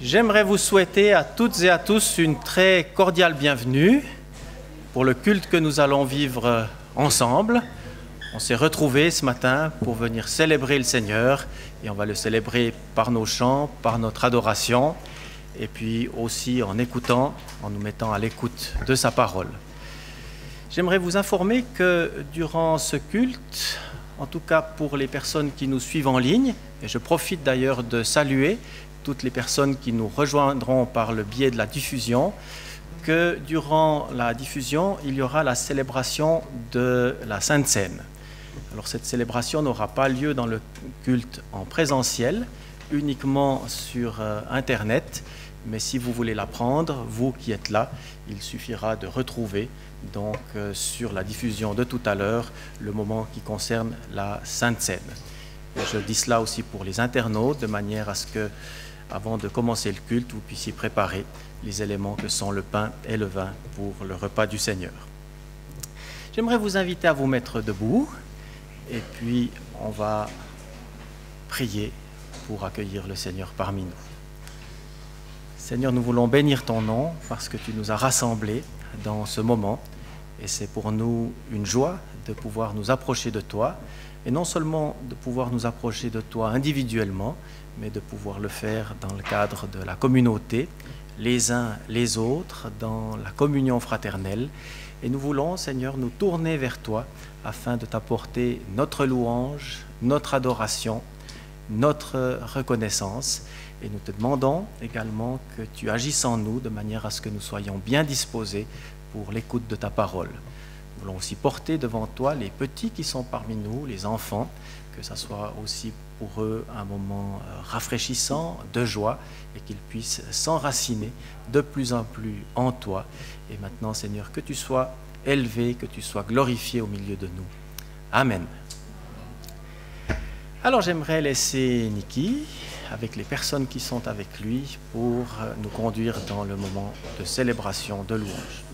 J'aimerais vous souhaiter à toutes et à tous une très cordiale bienvenue pour le culte que nous allons vivre ensemble. On s'est retrouvés ce matin pour venir célébrer le Seigneur et on va le célébrer par nos chants, par notre adoration et puis aussi en écoutant, en nous mettant à l'écoute de sa parole. J'aimerais vous informer que durant ce culte, en tout cas pour les personnes qui nous suivent en ligne, et je profite d'ailleurs de saluer toutes les personnes qui nous rejoindront par le biais de la diffusion, que durant la diffusion, il y aura la célébration de la Sainte Seine. Alors cette célébration n'aura pas lieu dans le culte en présentiel, uniquement sur Internet, mais si vous voulez la prendre, vous qui êtes là, il suffira de retrouver donc sur la diffusion de tout à l'heure le moment qui concerne la Sainte Seine. Et je dis cela aussi pour les internautes, de manière à ce que, avant de commencer le culte, vous puissiez préparer les éléments que sont le pain et le vin pour le repas du Seigneur. J'aimerais vous inviter à vous mettre debout et puis on va prier pour accueillir le Seigneur parmi nous. Seigneur, nous voulons bénir ton nom parce que tu nous as rassemblés dans ce moment et c'est pour nous une joie de pouvoir nous approcher de toi et non seulement de pouvoir nous approcher de toi individuellement, mais de pouvoir le faire dans le cadre de la communauté, les uns les autres, dans la communion fraternelle. Et nous voulons, Seigneur, nous tourner vers toi afin de t'apporter notre louange, notre adoration, notre reconnaissance. Et nous te demandons également que tu agisses en nous de manière à ce que nous soyons bien disposés pour l'écoute de ta parole. Nous voulons aussi porter devant toi les petits qui sont parmi nous, les enfants, que ça soit aussi pour eux un moment rafraîchissant, de joie, et qu'ils puissent s'enraciner de plus en plus en toi. Et maintenant, Seigneur, que tu sois élevé, que tu sois glorifié au milieu de nous. Amen. Alors j'aimerais laisser Niki avec les personnes qui sont avec lui pour nous conduire dans le moment de célébration, de louange.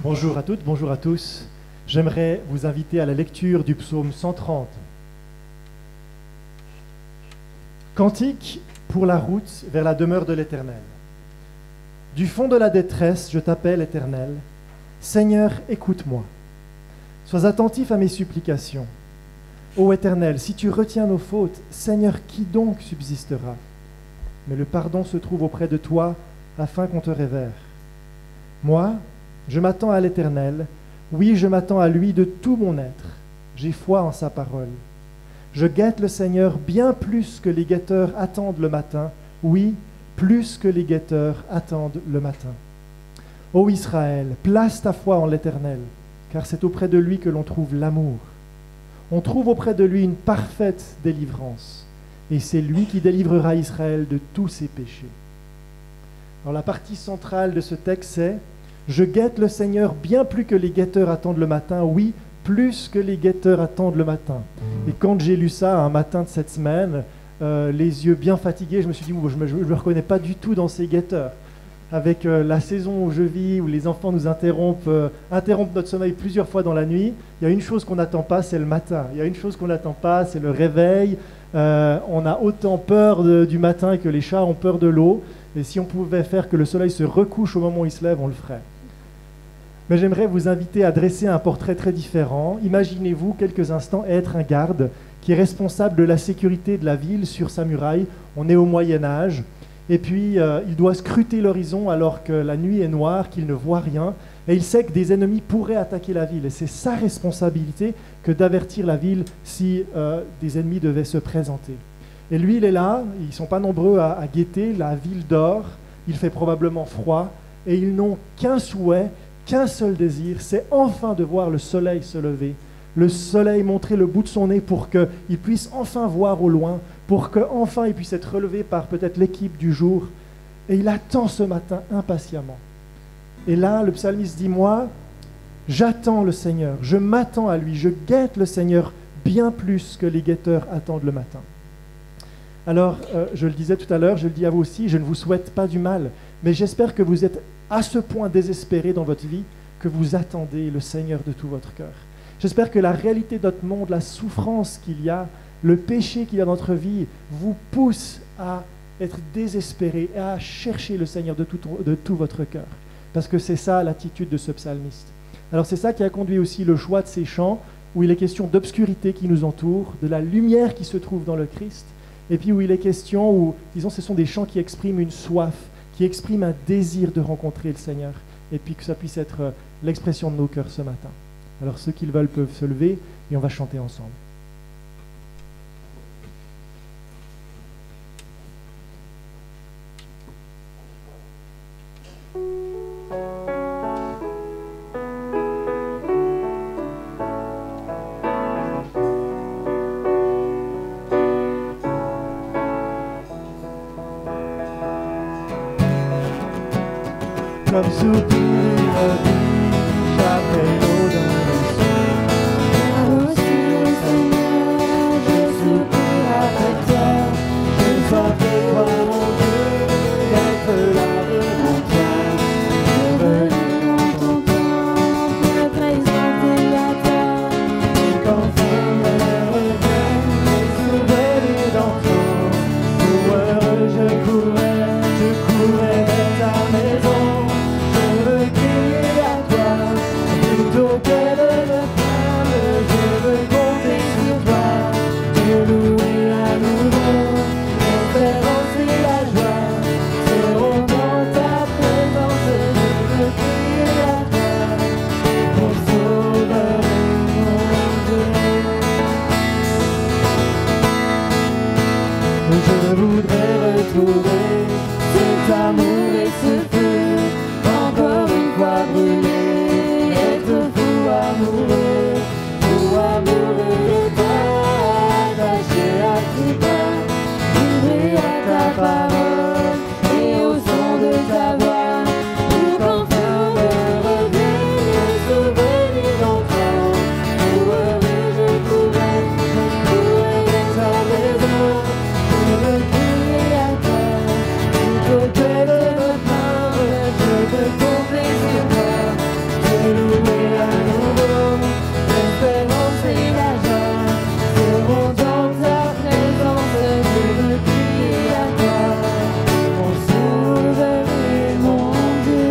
Bonjour à toutes, bonjour à tous. J'aimerais vous inviter à la lecture du psaume 130. Cantique pour la route vers la demeure de l'Éternel. Du fond de la détresse, je t'appelle, Éternel. Seigneur, écoute-moi. Sois attentif à mes supplications. Ô Éternel, si tu retiens nos fautes, Seigneur, qui donc subsistera? Mais le pardon se trouve auprès de toi, afin qu'on te révère. Moi, je m'attends à l'Éternel. Oui, je m'attends à lui de tout mon être. J'ai foi en sa parole. Je guette le Seigneur bien plus que les guetteurs attendent le matin. Oui, plus que les guetteurs attendent le matin. Ô Israël, place ta foi en l'Éternel, car c'est auprès de lui que l'on trouve l'amour. On trouve auprès de lui une parfaite délivrance, et c'est lui qui délivrera Israël de tous ses péchés. Alors la partie centrale de ce texte, c'est « Je guette le Seigneur bien plus que les guetteurs attendent le matin. » Oui, plus que les guetteurs attendent le matin. Et quand j'ai lu ça un matin de cette semaine, les yeux bien fatigués, je me suis dit, je ne me reconnais pas du tout dans ces guetteurs. Avec la saison où je vis, où les enfants nous interrompent notre sommeil plusieurs fois dans la nuit, il y a une chose qu'on n'attend pas, c'est le matin. Il y a une chose qu'on n'attend pas, c'est le réveil. On a autant peur du matin que les chats ont peur de l'eau. Et si on pouvait faire que le soleil se recouche au moment où il se lève, on le ferait. Mais j'aimerais vous inviter à dresser un portrait très différent. Imaginez-vous quelques instants être un garde qui est responsable de la sécurité de la ville sur sa muraille. On est au Moyen-Âge. Et puis, il doit scruter l'horizon alors que la nuit est noire, qu'il ne voit rien. Et il sait que des ennemis pourraient attaquer la ville. Et c'est sa responsabilité que d'avertir la ville si des ennemis devaient se présenter. Et lui, il est là. Ils ne sont pas nombreux à guetter. La ville dort. Il fait probablement froid. Et ils n'ont qu'un souhait, qu'un seul désir, c'est enfin de voir le soleil se lever, le soleil montrer le bout de son nez pour qu'il puisse enfin voir au loin, pour qu'enfin il puisse être relevé par peut-être l'équipe du jour. Et il attend ce matin impatiemment. Et là, le psalmiste dit, moi, j'attends le Seigneur, je m'attends à lui, je guette le Seigneur bien plus que les guetteurs attendent le matin. Alors, je le disais tout à l'heure, je le dis à vous aussi, je ne vous souhaite pas du mal, mais j'espère que vous êtes à ce point désespéré dans votre vie que vous attendez le Seigneur de tout votre cœur. J'espère que la réalité de notre monde, la souffrance qu'il y a, le péché qu'il y a dans notre vie, vous pousse à être désespéré et à chercher le Seigneur de tout votre cœur. Parce que c'est ça l'attitude de ce psalmiste. Alors c'est ça qui a conduit aussi le choix de ces chants, où il est question d'obscurité qui nous entoure, de la lumière qui se trouve dans le Christ, et puis où il est question, où, disons, ce sont des chants qui expriment une soif, qui expriment un désir de rencontrer le Seigneur, et puis que ça puisse être l'expression de nos cœurs ce matin. Alors ceux qui le veulent peuvent se lever, et on va chanter ensemble. Comme soupir de vie, j'appelle l'eau dans le ciel. Moi aussi, le Seigneur, je soupire après toi. Je sois de toi, mon Dieu, d'être là devant toi. Je veux dans ton temple, me présenter à toi. Et quand fin l'heure revienne, les souvenirs d'antan. Pour heureux je courais vers ta maison. Plutôt que de me plaindre, je veux compter sur toi, te louer à nouveau. L'espérance et la joie seront dans ta présence. Je veux crier à toi, mon sauveur et mon Dieu. Je voudrais retrouver cet amour et ce feu, encore une fois brûlé. Amoureux de toi, attaché à tes pas, livré à ta parole et au son de ta voix, pour qu'enfin me revienne le souvenir d'enfant. Où heureux je courais vers ta maison. Je veux crier à toi, plutôt que de me plaindre, je veux compter sur toi, te louer à nouveau. L'espérance et la joie seront dans ta présence. Je veux crier à toi, mon sauveur et mon Dieu.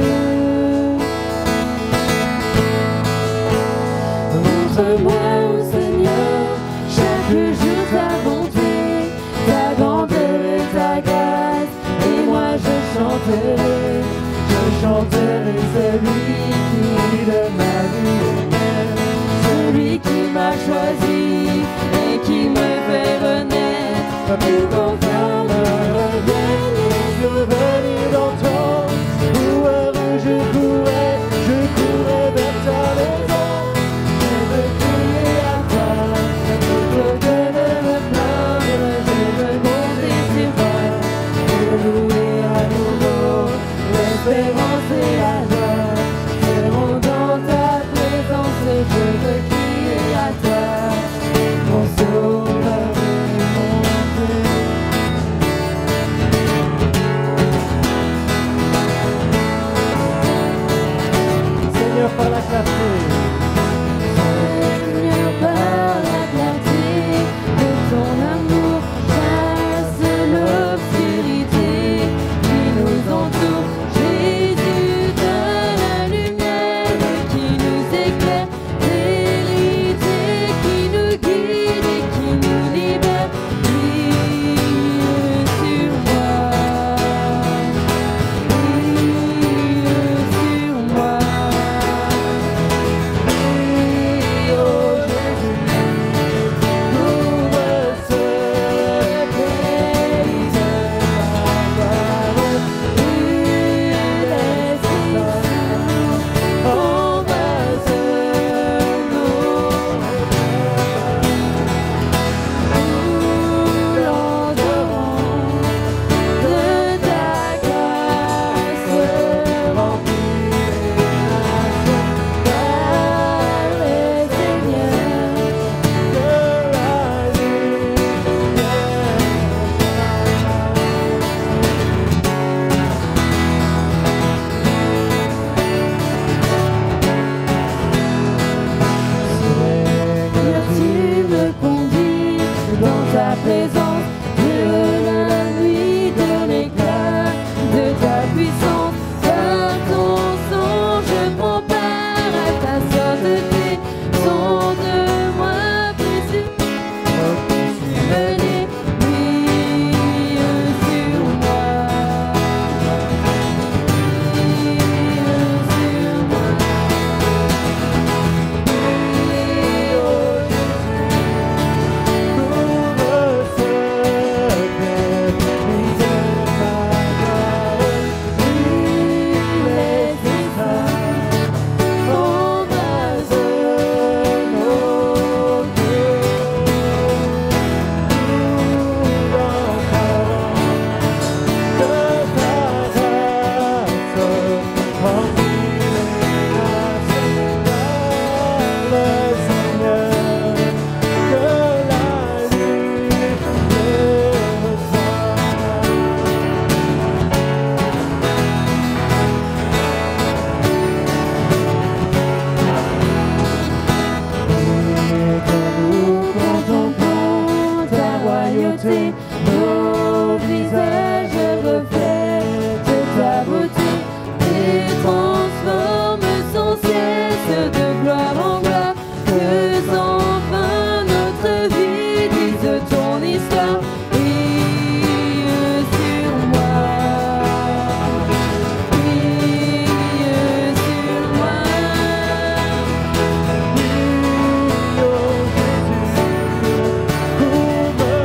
Montre-moi, ô Seigneur, chaque jour ta bonté, ta grandeur et ta grâce, et moi je chanterai celui qui de ma vie, celui qui m'a choisi et qui me fait renaître, pour qu'enfin me reviennent les souvenirs d'antan. Où heureux je courais vers ta maison. Je veux crier à toi, plutôt que de me plaindre, je veux compter sur toi, te louer à nouveau. L'espérance et la joie seront dans ta présence. Je veux crier à toi, beauté, nos visages reflètent ta beauté et transforment sans cesse de gloire en gloire. Que enfin notre vie dise ton histoire. Brille sur moi, brille sur moi. Brille, oh Jésus, pour me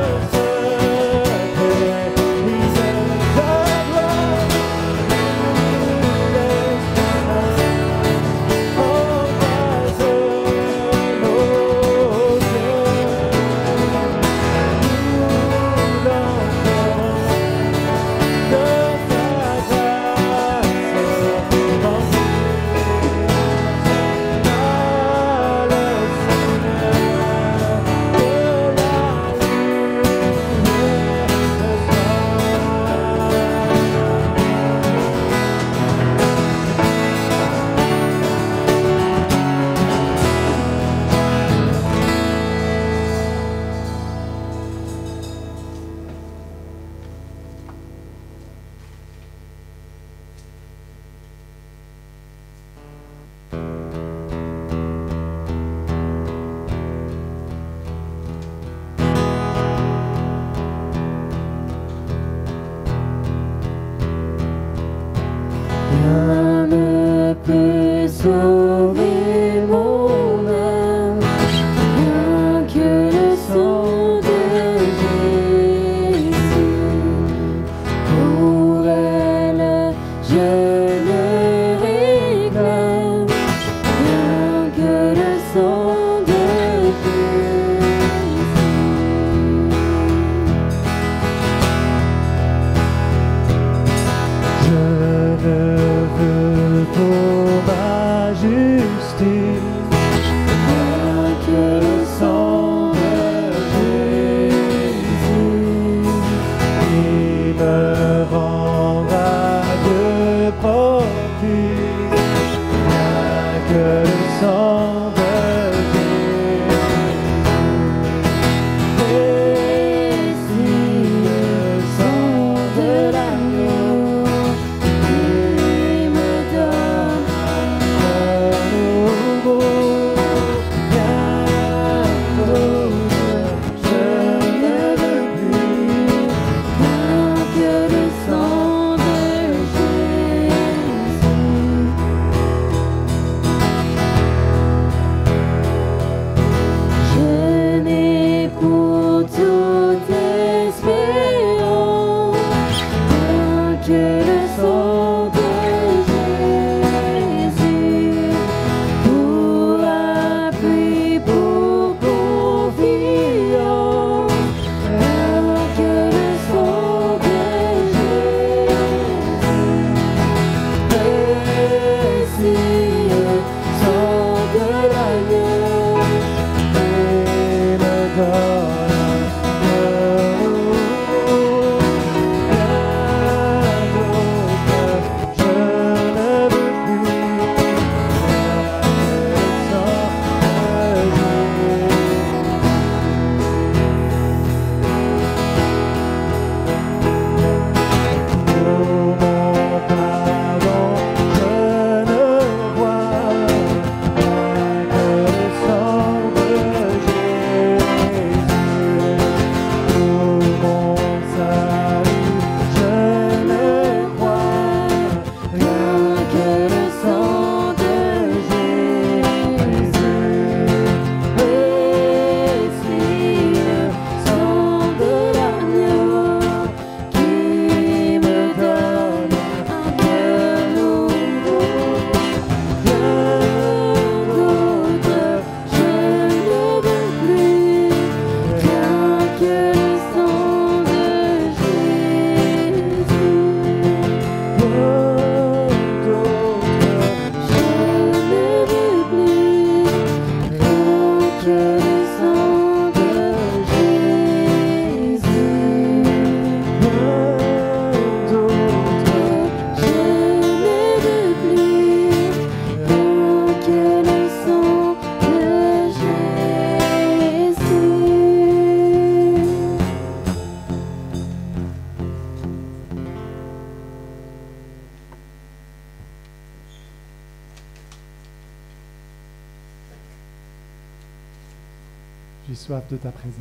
J'ai soif de ta présence.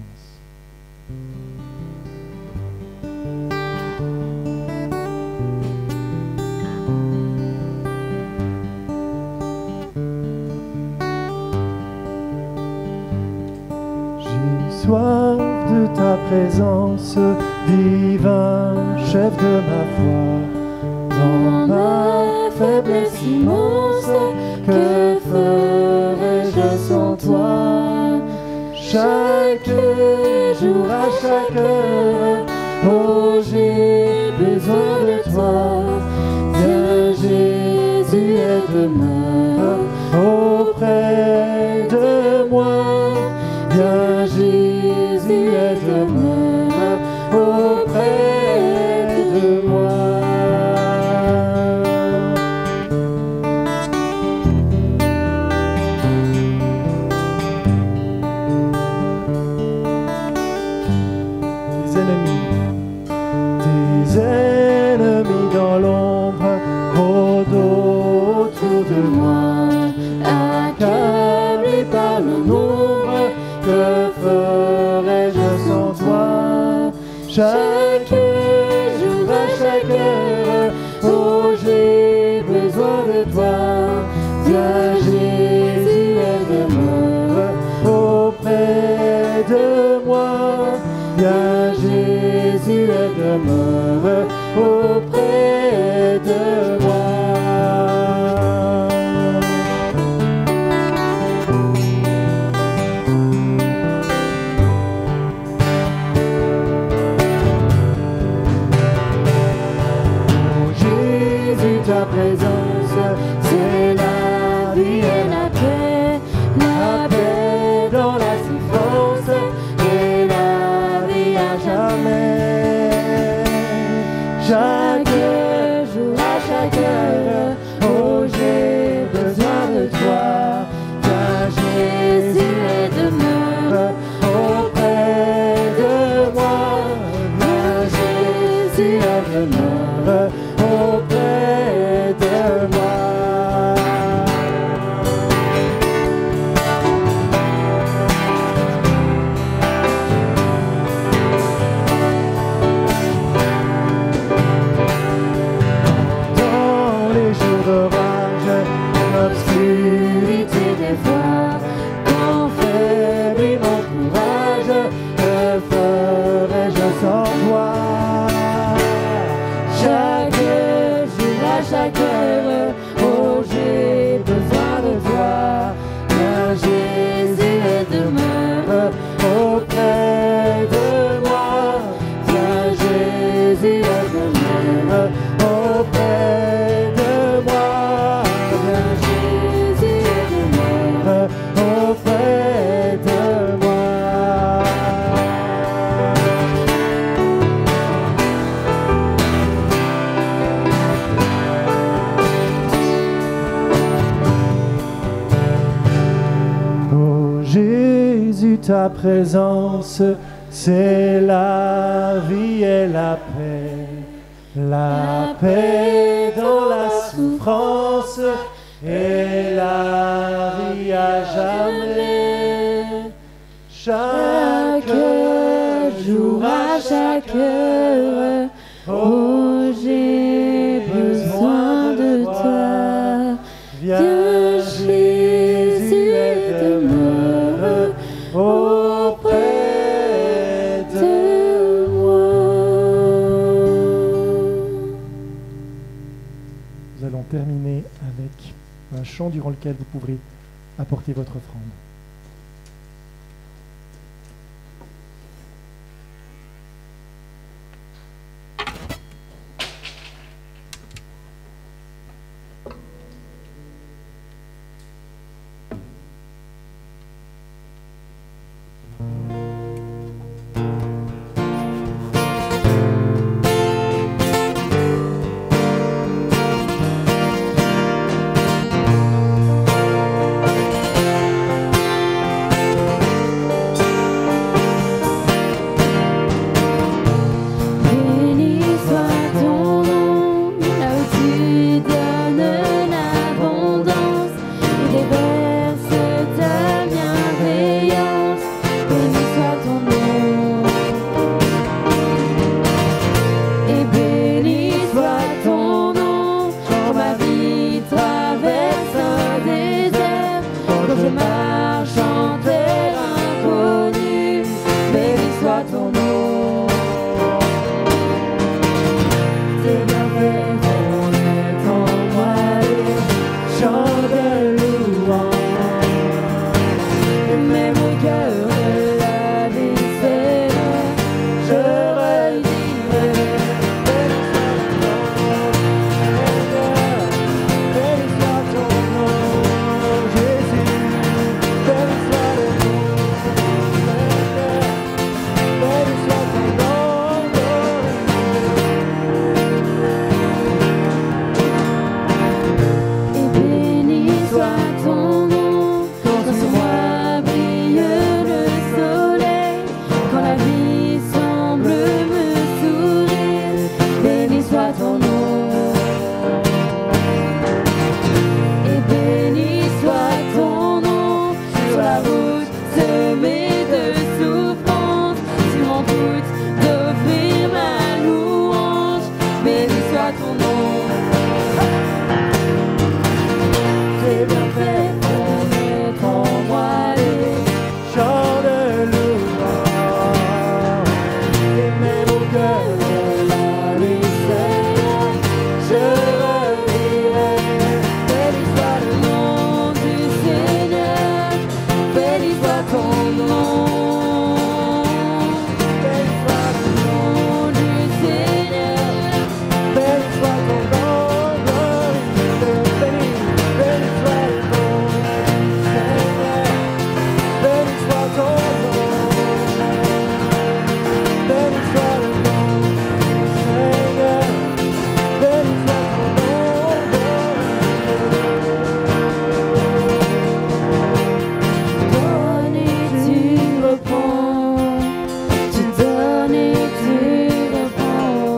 J'ai soif de ta présence, divin chef de ma foi. Dans ma faiblesse immense, que ferais-je sans toi? Chaque jour, à chaque heure, oh j'ai besoin de toi. Viens Jésus et demeure auprès de moi. Viens Jésus et demeure auprès de moi. Tes ennemis dans l'ombre rôdent autour de moi, accablé par le nombre, que ferais-je sans toi? Chaque jour, à chaque heure, oh j'ai besoin de toi. Viens Jésus et demeure auprès de moi. Viens Jésus et demeure auprès de moi. Oh Jésus, ta présence, c'est la vie et la paix dans la souffrance et la vie à jamais. Chaque jour, à chaque heure, oh j'ai besoin de toi. Viens Jésus et demeure auprès de moi. Viens Jésus et demeure auprès de moi. Dans les jours d'orage, l'obscurité des fois, quand faiblit mon courage, que ferais-je sans toi? Chaque jour, à chaque heure, oh j'ai besoin de toi. Viens Jésus et demeure auprès de moi. Viens Jésus et demeure auprès de moi. Viens Jésus et demeure auprès de moi. Oh Jésus, ta présence, c'est la vie et la paix. La paix dans la souffrance et la vie à jamais. Chaque jour, à chaque heure, oh j'ai besoin de toi. Viens Jésus et demeure auprès de moi. Nous allons terminer avec un chant durant lequel vous pourrez apporter votre offrande. semé de souffrance, sur mon doute d'offrir ma louange, béni soit ton nom. J'ai bien fait pour mettre en moi les chants de louange, et même au cœur de la nuit, Seigneur, je redirai. béni soit le nom du Seigneur, béni soit ton nom. Béni soit ton Nom du Seigneur, béni soit ton nom, glorieux, béni soit le nom, Seigneur, béni soit ton nom, béni soit le nom, Seigneur, béni soit ton donnes et tu reprends, tu donnes et tu reprends.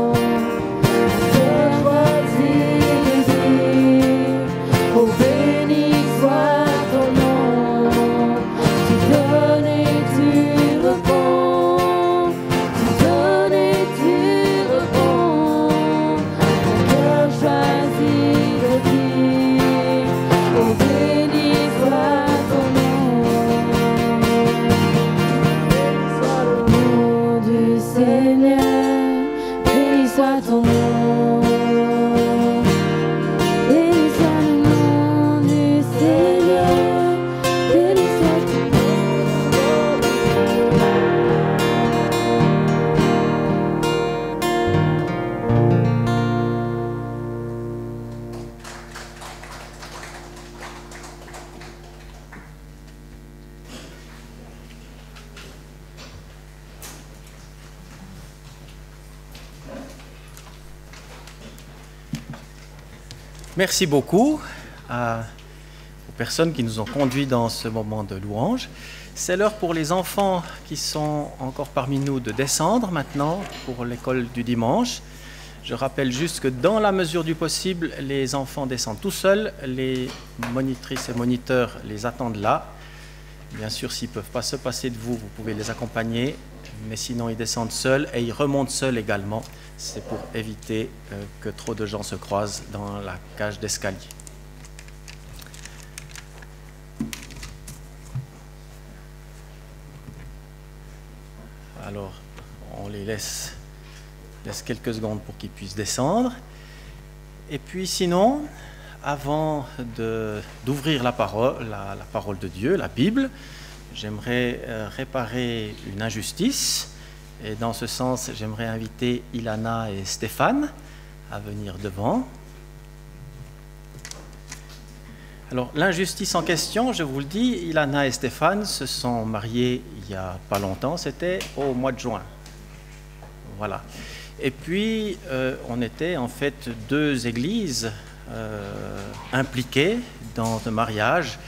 Je choisis de dire, oh béni soit ton nom. Tu donnes et tu reprends, tu donnes et tu reprends. Mon cœur choisit de dire, oh béni soit ton nom. Nom du Seigneur, béni soit ton nom. Béni soit le nom du Seigneur, béni soit ton nom. Merci beaucoup aux personnes qui nous ont conduits dans ce moment de louange. C'est l'heure pour les enfants qui sont encore parmi nous de descendre maintenant pour l'école du dimanche. Je rappelle juste que dans la mesure du possible, les enfants descendent tout seuls. Les monitrices et moniteurs les attendent là. Bien sûr, s'ils ne peuvent pas se passer de vous, vous pouvez les accompagner. Mais sinon, ils descendent seuls et ils remontent seuls également. C'est pour éviter que trop de gens se croisent dans la cage d'escalier. Alors, on les laisse quelques secondes pour qu'ils puissent descendre. Et puis sinon, avant d'ouvrir la parole de Dieu, la Bible, j'aimerais réparer une injustice. Et dans ce sens, j'aimerais inviter Ilana et Stéphane à venir devant. Alors, l'injustice en question, je vous le dis, Ilana et Stéphane se sont mariés il n'y a pas longtemps, c'était au mois de juin. Voilà. Et puis, on était en fait deux églises impliquées dans un mariage.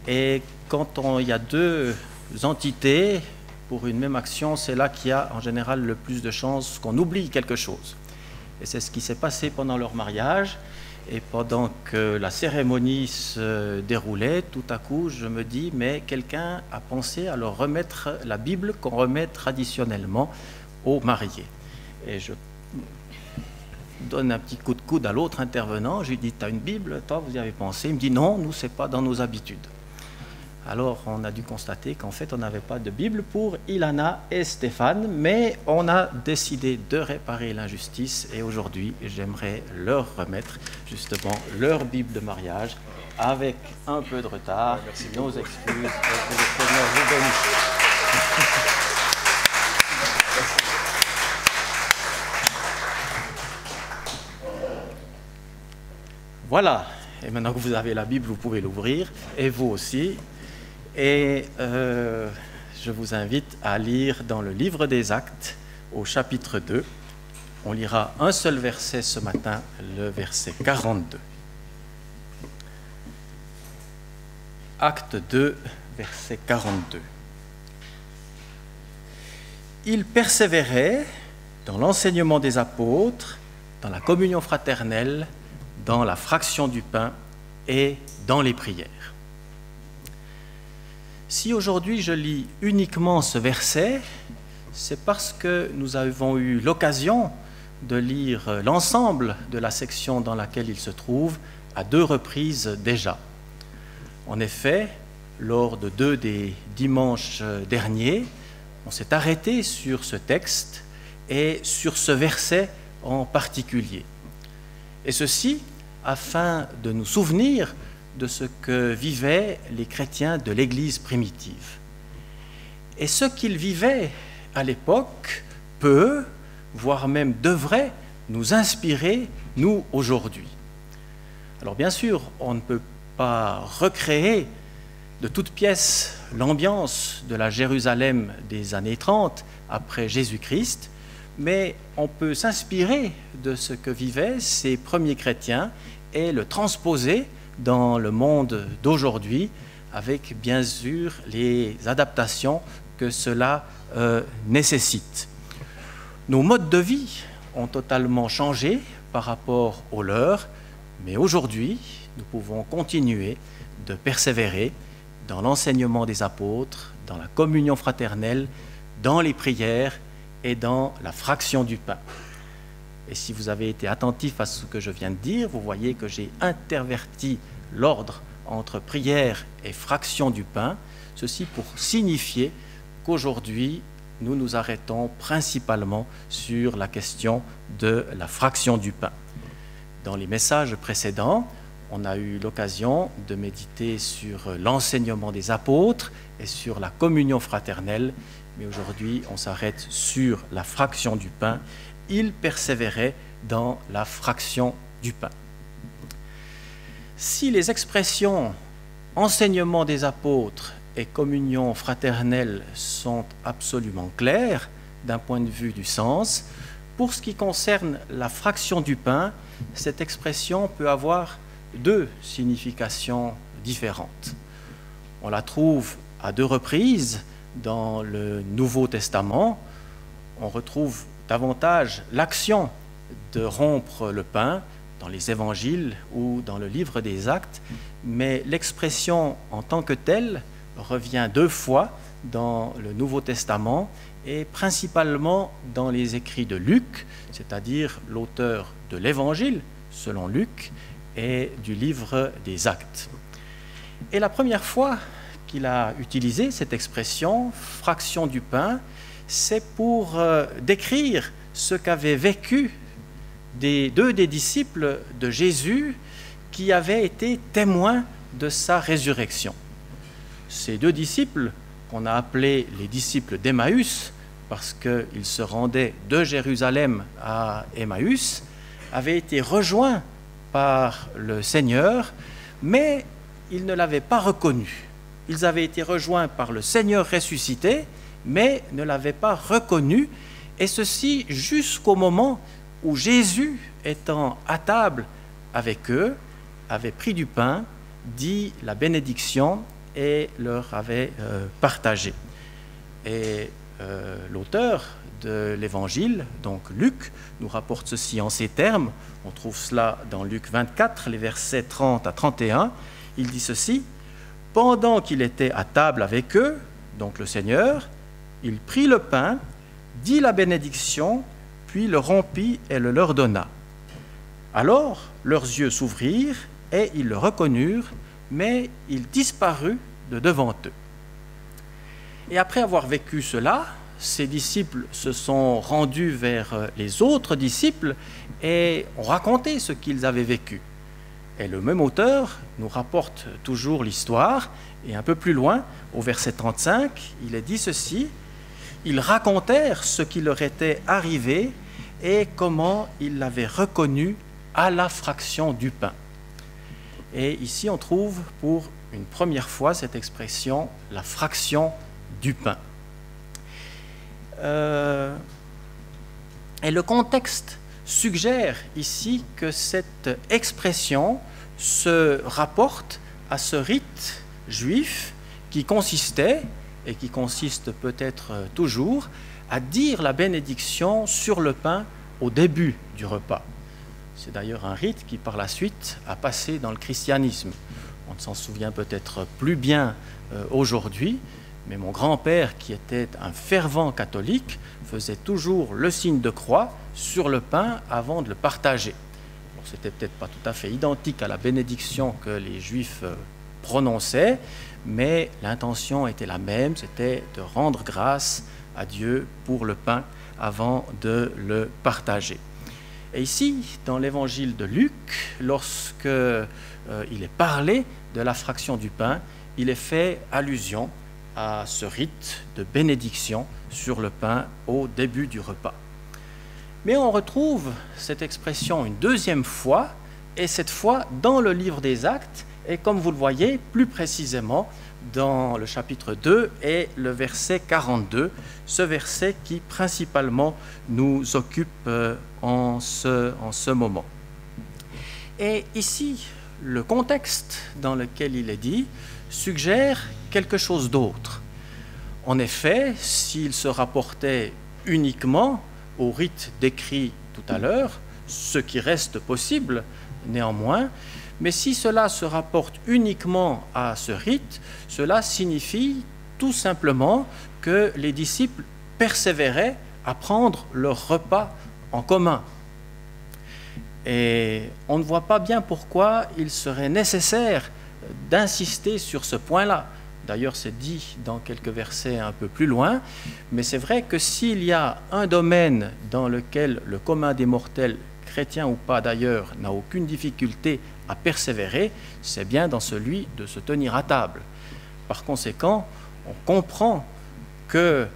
Et quand il y a deux entités pour une même action, c'est là qu'il y a en général le plus de chances qu'on oublie quelque chose. Et c'est ce qui s'est passé pendant leur mariage. Et pendant que la cérémonie se déroulait, tout à coup, je me dis, mais quelqu'un a pensé à leur remettre la Bible qu'on remet traditionnellement aux mariés. Et je donne un petit coup de coude à l'autre intervenant. Je lui dis, tu as une Bible, toi, vous y avez pensé? Il me dit, non, nous, ce n'est pas dans nos habitudes. Alors, on a dû constater qu'en fait, on n'avait pas de Bible pour Ilana et Stéphane, mais on a décidé de réparer l'injustice et aujourd'hui, j'aimerais leur remettre justement leur Bible de mariage avec un peu de retard. Nos excuses et que le Seigneur vous bénisse. Voilà, et maintenant que vous avez la Bible, vous pouvez l'ouvrir, et vous aussi. Et je vous invite à lire dans le livre des Actes, au chapitre 2. On lira un seul verset ce matin, le verset 42. Acte 2, verset 42. Ils persévéraient dans l'enseignement des apôtres, dans la communion fraternelle, dans la fraction du pain et dans les prières. Si aujourd'hui je lis uniquement ce verset, c'est parce que nous avons eu l'occasion de lire l'ensemble de la section dans laquelle il se trouve à 2 reprises déjà. En effet, lors de 2 des dimanches derniers, on s'est arrêté sur ce texte et sur ce verset en particulier. Et ceci afin de nous souvenir de ce que vivaient les chrétiens de l'Église primitive. Et ce qu'ils vivaient à l'époque peut, voire même devrait, nous inspirer, nous, aujourd'hui. Alors bien sûr, on ne peut pas recréer de toutes pièces l'ambiance de la Jérusalem des années 30 après Jésus-Christ, mais on peut s'inspirer de ce que vivaient ces premiers chrétiens et le transposer dans le monde d'aujourd'hui, avec bien sûr les adaptations que cela nécessite. Nos modes de vie ont totalement changé par rapport aux leurs, mais aujourd'hui, nous pouvons continuer de persévérer dans l'enseignement des apôtres, dans la communion fraternelle, dans les prières et dans la fraction du pain. Et si vous avez été attentif à ce que je viens de dire, vous voyez que j'ai interverti l'ordre entre prière et fraction du pain, ceci pour signifier qu'aujourd'hui, nous nous arrêtons principalement sur la question de la fraction du pain. Dans les messages précédents, on a eu l'occasion de méditer sur l'enseignement des apôtres et sur la communion fraternelle, mais aujourd'hui, on s'arrête sur la fraction du pain. Ils persévéraient dans la fraction du pain. Si les expressions enseignement des apôtres et communion fraternelle sont absolument claires d'un point de vue du sens, pour ce qui concerne la fraction du pain, cette expression peut avoir 2 significations différentes. On la trouve à 2 reprises dans le Nouveau Testament. On retrouve davantage l'action de rompre le pain dans les évangiles ou dans le livre des Actes, mais l'expression en tant que telle revient 2 fois dans le Nouveau Testament et principalement dans les écrits de Luc, c'est-à-dire l'auteur de l'évangile selon Luc et du livre des Actes. Et la première fois qu'il a utilisé cette expression, fraction du pain, c'est pour décrire ce qu'avaient vécu 2 des disciples de Jésus qui avaient été témoins de sa résurrection. Ces 2 disciples, qu'on a appelés les disciples d'Emmaüs, parce qu'ils se rendaient de Jérusalem à Emmaüs, avaient été rejoints par le Seigneur, mais ils ne l'avaient pas reconnu. Ils avaient été rejoints par le Seigneur ressuscité, mais ne l'avaient pas reconnu, et ceci jusqu'au moment où Jésus, étant à table avec eux, avait pris du pain, dit la bénédiction et leur avait partagé. Et l'auteur de l'Évangile, donc Luc, nous rapporte ceci en ces termes. On trouve cela dans Luc 24, les versets 30 à 31. Il dit ceci: « Pendant qu'il était à table avec eux, donc le Seigneur, il prit le pain, dit la bénédiction, puis le rompit et le leur donna. Alors leurs yeux s'ouvrirent et ils le reconnurent, mais il disparut de devant eux. » Et après avoir vécu cela, ses disciples se sont rendus vers les autres disciples et ont raconté ce qu'ils avaient vécu. Et le même auteur nous rapporte toujours l'histoire, et un peu plus loin, au verset 35, il est dit ceci: « Ils racontèrent ce qui leur était arrivé et comment ils l'avaient reconnu à la fraction du pain. » Et ici, on trouve pour une première fois cette expression, la fraction du pain. Et le contexte suggère ici que cette expression se rapporte à ce rite juif qui consistait, et qui consiste peut-être toujours, à dire la bénédiction sur le pain au début du repas. C'est d'ailleurs un rite qui par la suite a passé dans le christianisme. On ne s'en souvient peut-être plus bien aujourd'hui, mais mon grand-père, qui était un fervent catholique, faisait toujours le signe de croix sur le pain avant de le partager. C'était peut-être pas tout à fait identique à la bénédiction que les Juifs prononçaient, mais l'intention était la même, c'était de rendre grâce à Dieu pour le pain avant de le partager. Et ici, dans l'évangile de Luc, lorsque il est parlé de la fraction du pain, il est fait allusion à ce rite de bénédiction sur le pain au début du repas. Mais on retrouve cette expression une deuxième fois, et cette fois dans le livre des Actes, et comme vous le voyez, plus précisément dans le chapitre 2 et le verset 42, ce verset qui principalement nous occupe en ce moment. Et ici, le contexte dans lequel il est dit suggère quelque chose d'autre. En effet, s'il se rapportait uniquement au rite décrit tout à l'heure, ce qui reste possible néanmoins, mais si cela se rapporte uniquement à ce rite, cela signifie tout simplement que les disciples persévéraient à prendre leur repas en commun. Et on ne voit pas bien pourquoi il serait nécessaire d'insister sur ce point-là. D'ailleurs, c'est dit dans quelques versets un peu plus loin, mais c'est vrai que s'il y a un domaine dans lequel le commun des mortels, chrétiens ou pas d'ailleurs, n'a aucune difficulté à persévérer, c'est bien dans celui de se tenir à table. Par conséquent, on comprend que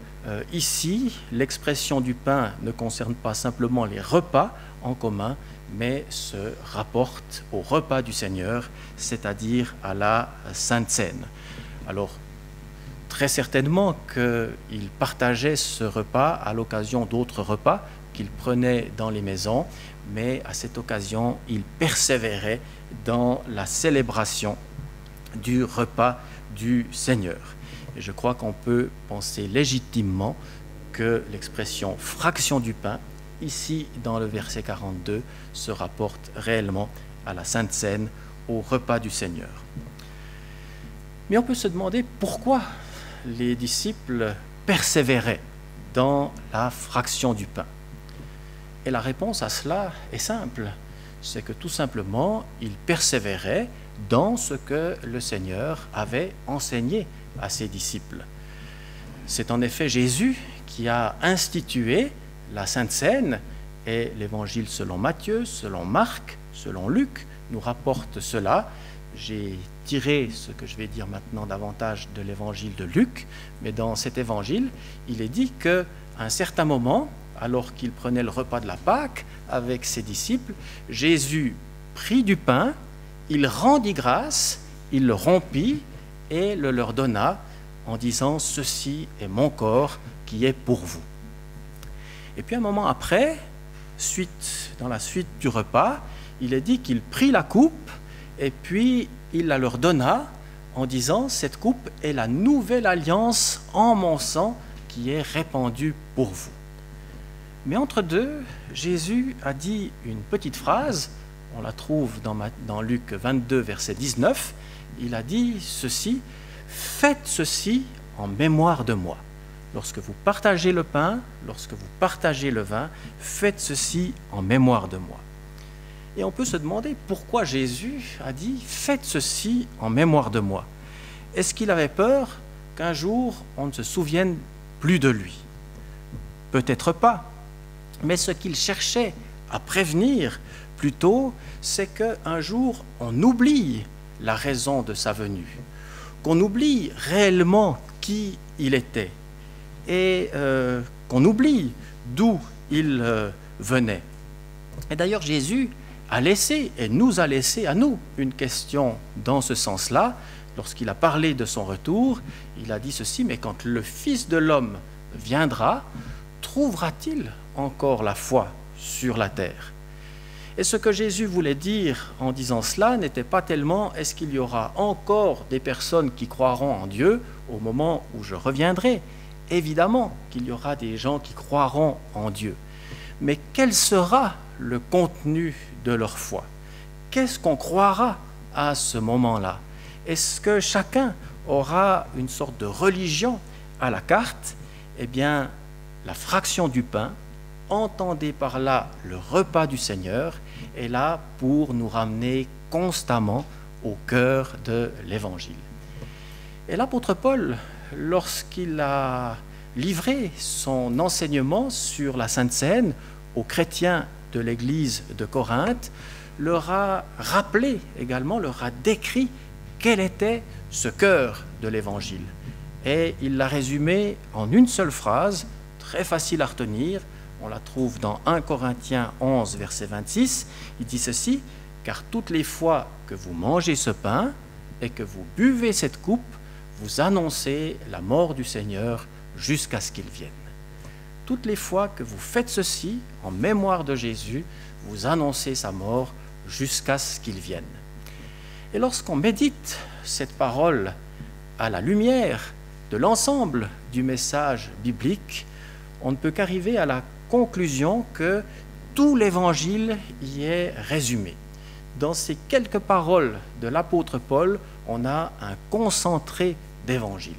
ici, l'expression du pain ne concerne pas simplement les repas en commun, mais se rapporte au repas du Seigneur, c'est-à-dire à la Sainte Seine. Alors, très certainement qu'il partageait ce repas à l'occasion d'autres repas qu'il prenait dans les maisons, mais à cette occasion, il persévérait dans la célébration du repas du Seigneur. Et je crois qu'on peut penser légitimement que l'expression « fraction du pain », ici dans le verset 42, se rapporte réellement à la Sainte Seine, au repas du Seigneur. Mais on peut se demander pourquoi les disciples persévéraient dans la fraction du pain. Et la réponse à cela est simple, c'est que tout simplement, ils persévéraient dans ce que le Seigneur avait enseigné à ses disciples. C'est en effet Jésus qui a institué la Sainte Seine, et l'Évangile selon Matthieu, selon Marc, selon Luc nous rapporte cela. J'ai tiré ce que je vais dire maintenant davantage de l'Évangile de Luc, mais dans cet Évangile, il est dit qu'à un certain moment, alors qu'il prenait le repas de la Pâque avec ses disciples, Jésus prit du pain, il rendit grâce, il le rompit et le leur donna en disant « Ceci est mon corps qui est pour vous ». Et puis un moment après, dans la suite du repas, il est dit qu'il prit la coupe et puis il la leur donna en disant « Cette coupe est la nouvelle alliance en mon sang qui est répandue pour vous ». Mais entre deux, Jésus a dit une petite phrase, on la trouve dans Luc 22, verset 19, il a dit ceci « Faites ceci en mémoire de moi ». Lorsque vous partagez le pain, lorsque vous partagez le vin, faites ceci en mémoire de moi. Et on peut se demander pourquoi Jésus a dit « Faites ceci en mémoire de moi ». Est-ce qu'il avait peur qu'un jour on ne se souvienne plus de lui? Peut-être pas. Mais ce qu'il cherchait à prévenir plutôt, c'est qu'un jour on oublie la raison de sa venue, qu'on oublie réellement qui il était et qu'on oublie d'où il venait. Et d'ailleurs, Jésus a laissé, et nous a laissé à nous, une question dans ce sens-là. Lorsqu'il a parlé de son retour, il a dit ceci, mais quand le Fils de l'homme viendra, trouvera-t-il encore la foi sur la terre? Et ce que Jésus voulait dire en disant cela n'était pas tellement « est-ce qu'il y aura encore des personnes qui croiront en Dieu au moment où je reviendrai ?» Évidemment qu'il y aura des gens qui croiront en Dieu. Mais quel sera le contenu de leur foi? Qu'est-ce qu'on croira à ce moment-là? Est-ce que chacun aura une sorte de religion à la carte? Eh bien, la fraction du pain, entendez par là le repas du Seigneur, est là pour nous ramener constamment au cœur de l'Évangile. Et l'apôtre Paul, lorsqu'il a livré son enseignement sur la Sainte Seine aux chrétiens de l'église de Corinthe, leur a rappelé également, leur a décrit quel était ce cœur de l'Évangile. Et il l'a résumé en une seule phrase, très facile à retenir. On la trouve dans 1 Corinthiens 11, verset 26. Il dit ceci: « Car toutes les fois que vous mangez ce pain et que vous buvez cette coupe, vous annoncez la mort du Seigneur jusqu'à ce qu'il vienne. » Toutes les fois que vous faites ceci, en mémoire de Jésus, vous annoncez sa mort jusqu'à ce qu'il vienne. Et lorsqu'on médite cette parole à la lumière de l'ensemble du message biblique, on ne peut qu'arriver à la conclusion que tout l'Évangile y est résumé. Dans ces quelques paroles de l'apôtre Paul, on a un concentré d'Évangile.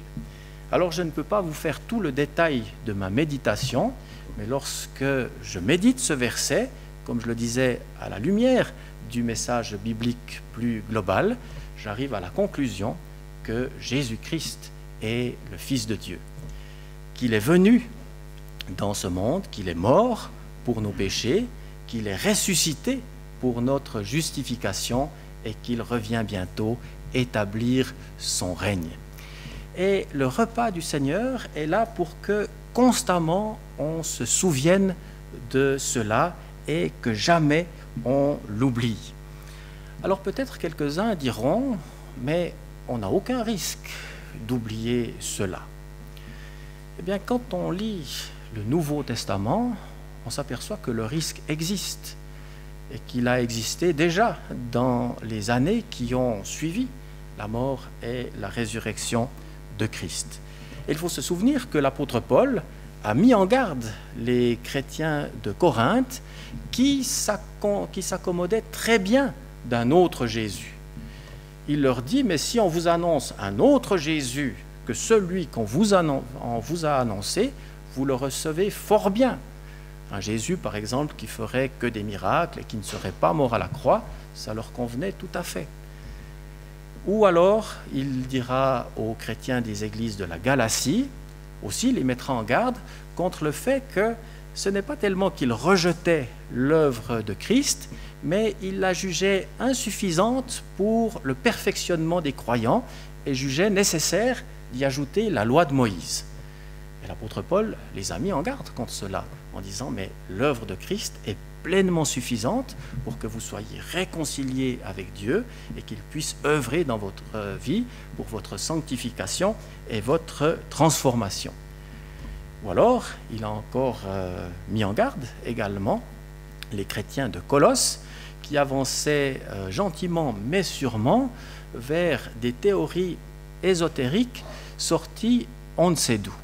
Alors je ne peux pas vous faire tout le détail de ma méditation, mais lorsque je médite ce verset, comme je le disais, à la lumière du message biblique plus global, j'arrive à la conclusion que Jésus-Christ est le Fils de Dieu, qu'il est venu dans ce monde, qu'il est mort pour nos péchés, qu'il est ressuscité pour notre justification et qu'il revient bientôt établir son règne. Et le repas du Seigneur est là pour que constamment on se souvienne de cela et que jamais on l'oublie. Alors peut-être quelques-uns diront, mais on n'a aucun risque d'oublier cela. Eh bien, quand on lit le Nouveau Testament, on s'aperçoit que le risque existe et qu'il a existé déjà dans les années qui ont suivi la mort et la résurrection de Christ. Et il faut se souvenir que l'apôtre Paul a mis en garde les chrétiens de Corinthe qui s'accommodaient très bien d'un autre Jésus. Il leur dit, mais si on vous annonce un autre Jésus que celui qu'on vous a annoncé, vous le recevez fort bien. Un Jésus, par exemple, qui ferait que des miracles et qui ne serait pas mort à la croix, ça leur convenait tout à fait. Ou alors, il dira aux chrétiens des églises de la Galatie, aussi les mettra en garde contre le fait que ce n'est pas tellement qu'il rejetait l'œuvre de Christ, mais il la jugeait insuffisante pour le perfectionnement des croyants et jugeait nécessaire d'y ajouter la loi de Moïse. Et l'apôtre Paul les a mis en garde contre cela, en disant, mais l'œuvre de Christ est pleinement suffisante pour que vous soyez réconciliés avec Dieu et qu'il puisse œuvrer dans votre vie pour votre sanctification et votre transformation. Ou alors, il a encore mis en garde également les chrétiens de Colosse qui avançaient gentiment mais sûrement vers des théories ésotériques sorties on ne sait d'où.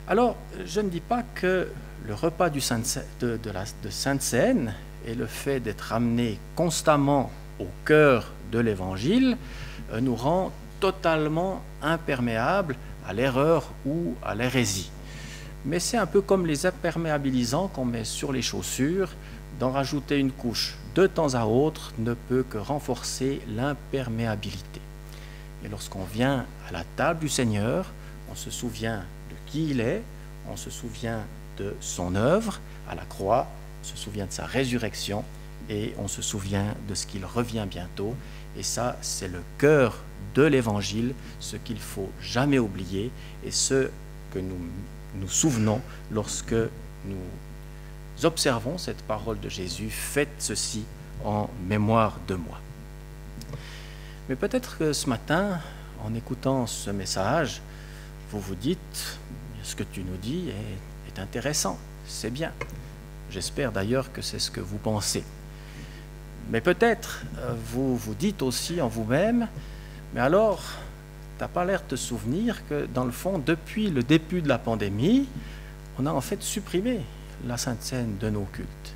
Alors, je ne dis pas que le repas de Sainte Seine et le fait d'être amené constamment au cœur de l'Évangile nous rend totalement imperméables à l'erreur ou à l'hérésie. Mais c'est un peu comme les imperméabilisants qu'on met sur les chaussures, d'en rajouter une couche de temps à autre ne peut que renforcer l'imperméabilité. Et lorsqu'on vient à la table du Seigneur, on se souvient de qui il est, on se souvient de son œuvre à la croix, on se souvient de sa résurrection et on se souvient de ce qu'il revient bientôt. Et ça, c'est le cœur de l'Évangile, ce qu'il ne faut jamais oublier et ce que nous souvenons lorsque nous observons cette parole de Jésus, faites ceci en mémoire de moi. Mais peut-être que ce matin, en écoutant ce message, vous vous dites, ce que tu nous dis est intéressant, c'est bien. J'espère d'ailleurs que c'est ce que vous pensez. Mais peut-être vous vous dites aussi en vous-même, mais alors, tu n'as pas l'air de te souvenir que dans le fond, depuis le début de la pandémie, on a en fait supprimé la Sainte Seine de nos cultes.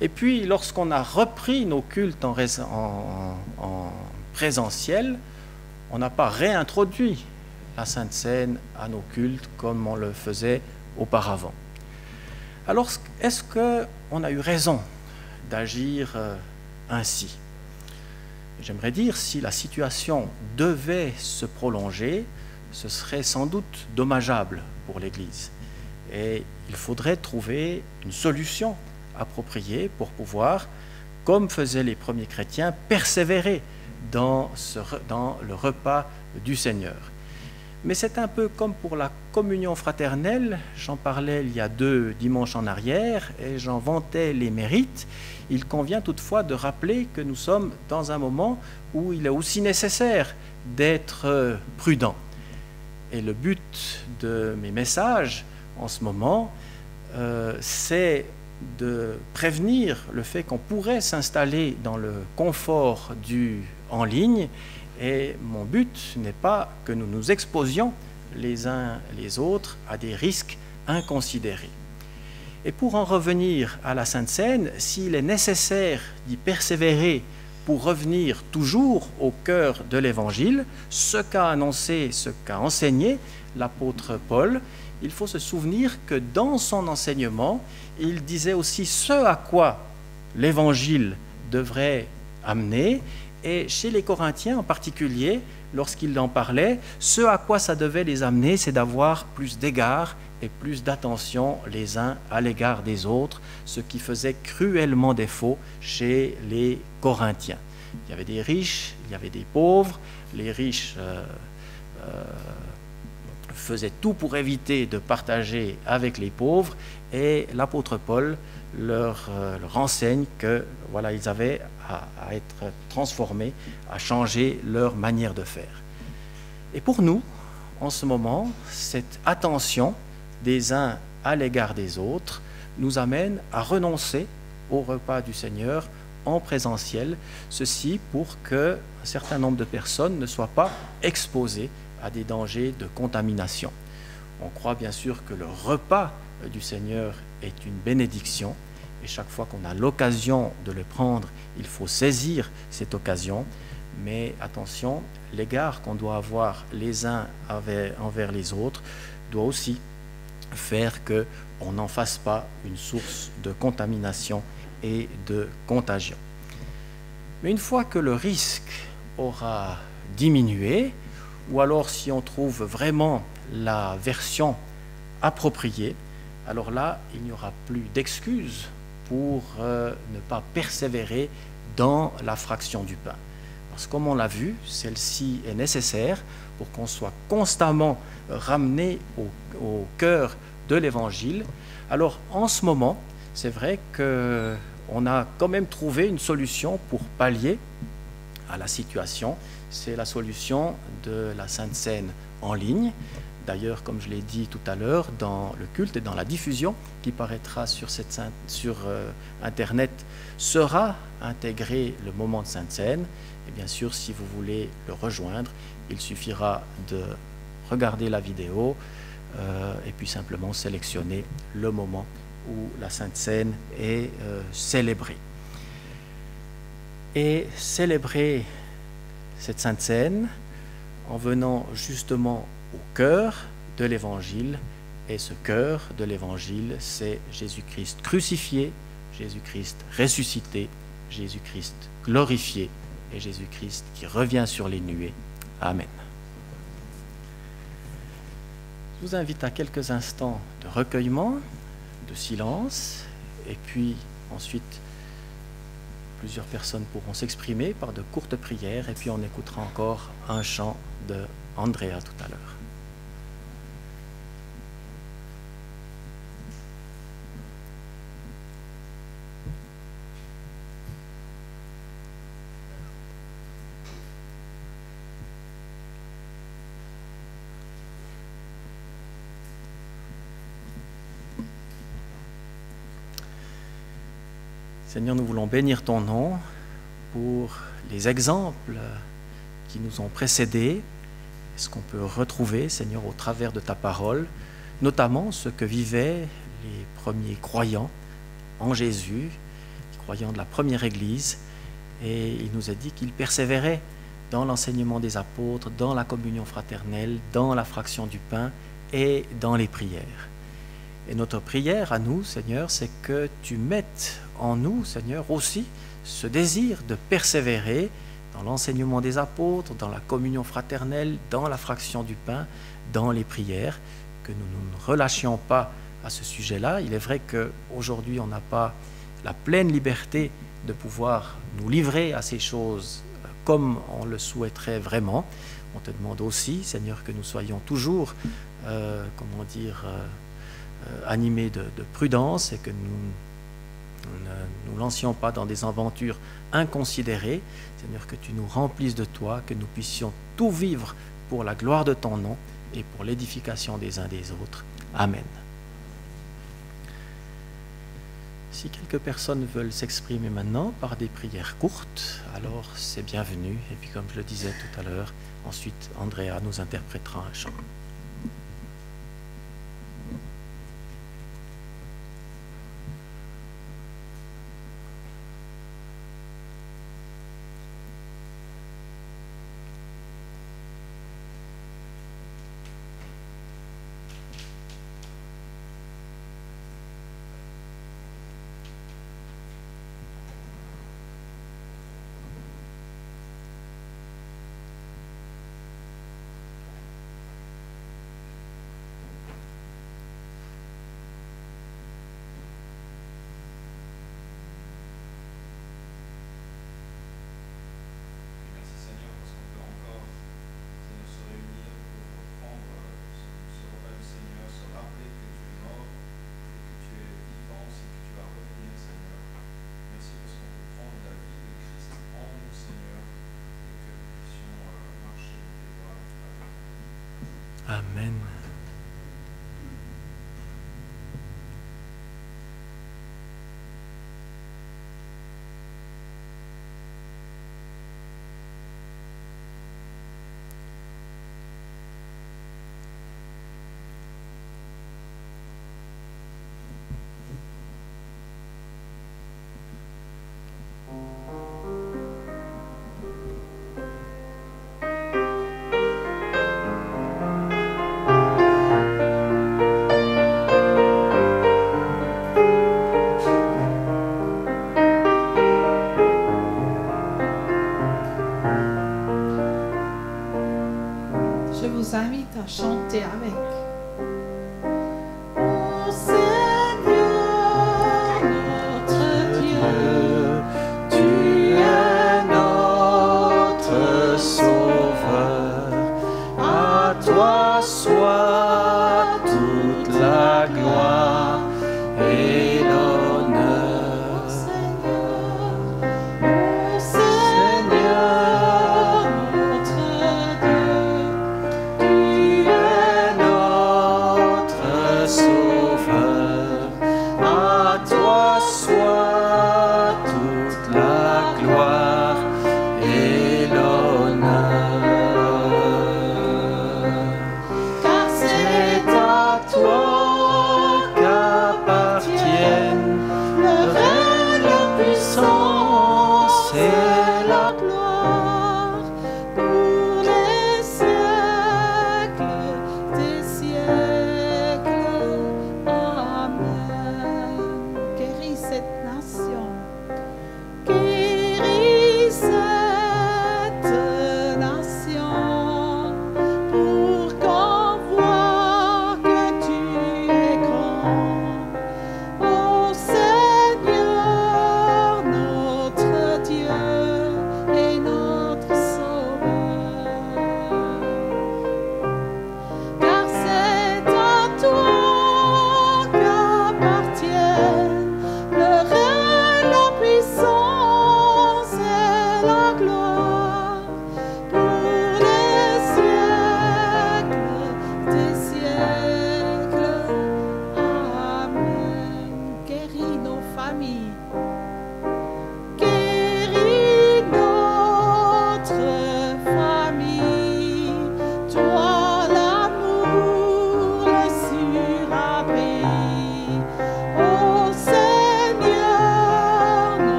Et puis, lorsqu'on a repris nos cultes en présentiel, on n'a pas réintroduit la Sainte Seine à nos cultes comme on le faisait auparavant. Alors, est-ce qu'on a eu raison d'agir ainsi? J'aimerais dire, si la situation devait se prolonger, ce serait sans doute dommageable pour l'Église. Et il faudrait trouver une solution appropriée pour pouvoir, comme faisaient les premiers chrétiens, persévérer dans le repas du Seigneur. Mais c'est un peu comme pour la communion fraternelle, j'en parlais il y a 2 dimanches en arrière et j'en vantais les mérites. Il convient toutefois de rappeler que nous sommes dans un moment où il est aussi nécessaire d'être prudent. Et le but de mes messages en ce moment, c'est de prévenir le fait qu'on pourrait s'installer dans le confort du en ligne. Et mon but n'est pas que nous nous exposions les uns les autres à des risques inconsidérés. Et pour en revenir à la Sainte Seine, s'il est nécessaire d'y persévérer pour revenir toujours au cœur de l'Évangile, ce qu'a annoncé, ce qu'a enseigné l'apôtre Paul, il faut se souvenir que dans son enseignement, il disait aussi ce à quoi l'Évangile devrait amener. Et chez les Corinthiens en particulier, lorsqu'il en parlait, ce à quoi ça devait les amener, c'est d'avoir plus d'égard et plus d'attention les uns à l'égard des autres, ce qui faisait cruellement défaut chez les Corinthiens. Il y avait des riches, il y avait des pauvres, les riches faisaient tout pour éviter de partager avec les pauvres, et l'apôtre Paul leur enseigne que voilà, ils avaient à être transformés, à changer leur manière de faire. Et pour nous, en ce moment, cette attention des uns à l'égard des autres nous amène à renoncer au repas du Seigneur en présentiel, ceci pour qu'un certain nombre de personnes ne soient pas exposées à des dangers de contamination. On croit bien sûr que le repas du Seigneur est une bénédiction, et chaque fois qu'on a l'occasion de le prendre, il faut saisir cette occasion. Mais attention, l'égard qu'on doit avoir les uns envers les autres doit aussi faire qu'on n'en fasse pas une source de contamination et de contagion. Mais une fois que le risque aura diminué, ou alors si on trouve vraiment la version appropriée, alors là, il n'y aura plus d'excuses pour ne pas persévérer dans la fraction du pain. Parce que comme on l'a vu, celle-ci est nécessaire pour qu'on soit constamment ramené au cœur de l'Évangile. Alors en ce moment, c'est vrai qu'on a quand même trouvé une solution pour pallier à la situation. C'est la solution de la Sainte Seine en ligne. D'ailleurs, comme je l'ai dit tout à l'heure, dans le culte et dans la diffusion qui paraîtra sur Internet, sera intégré le moment de Sainte Seine. Et bien sûr, si vous voulez le rejoindre, il suffira de regarder la vidéo et puis simplement sélectionner le moment où la Sainte Seine est célébrée. Et célébrer cette Sainte Seine en venant justement au cœur de l'Évangile, et ce cœur de l'Évangile, c'est Jésus-Christ crucifié, Jésus-Christ ressuscité, Jésus-Christ glorifié et Jésus-Christ qui revient sur les nuées. Amen. Je vous invite à quelques instants de recueillement, de silence, et puis ensuite plusieurs personnes pourront s'exprimer par de courtes prières, et puis on écoutera encore un chant de Andrea tout à l'heure. Seigneur, nous voulons bénir ton nom pour les exemples qui nous ont précédés, ce qu'on peut retrouver, Seigneur, au travers de ta parole, notamment ce que vivaient les premiers croyants en Jésus, les croyants de la première Église, et il nous a dit qu'ils persévéraient dans l'enseignement des apôtres, dans la communion fraternelle, dans la fraction du pain et dans les prières. Et notre prière à nous, Seigneur, c'est que tu mettes en nous, Seigneur, aussi ce désir de persévérer dans l'enseignement des apôtres, dans la communion fraternelle, dans la fraction du pain, dans les prières, que nous ne relâchions pas à ce sujet-là. Il est vrai qu'aujourd'hui, on n'a pas la pleine liberté de pouvoir nous livrer à ces choses comme on le souhaiterait vraiment. On te demande aussi, Seigneur, que nous soyons toujours, animés de prudence et que nous ne nous lancions pas dans des aventures inconsidérées. Seigneur, que tu nous remplisses de toi, que nous puissions tout vivre pour la gloire de ton nom et pour l'édification des uns des autres. Amen. Si quelques personnes veulent s'exprimer maintenant par des prières courtes, alors c'est bienvenu. Et puis comme je le disais tout à l'heure, ensuite Andrea nous interprétera un chant. Amen. Je vous invite à chanter avec. Ô Seigneur, notre Dieu, Tu es notre Sauveur, à toi soit toute la gloire et l'honneur. ô Seigneur, notre Dieu, Tu es notre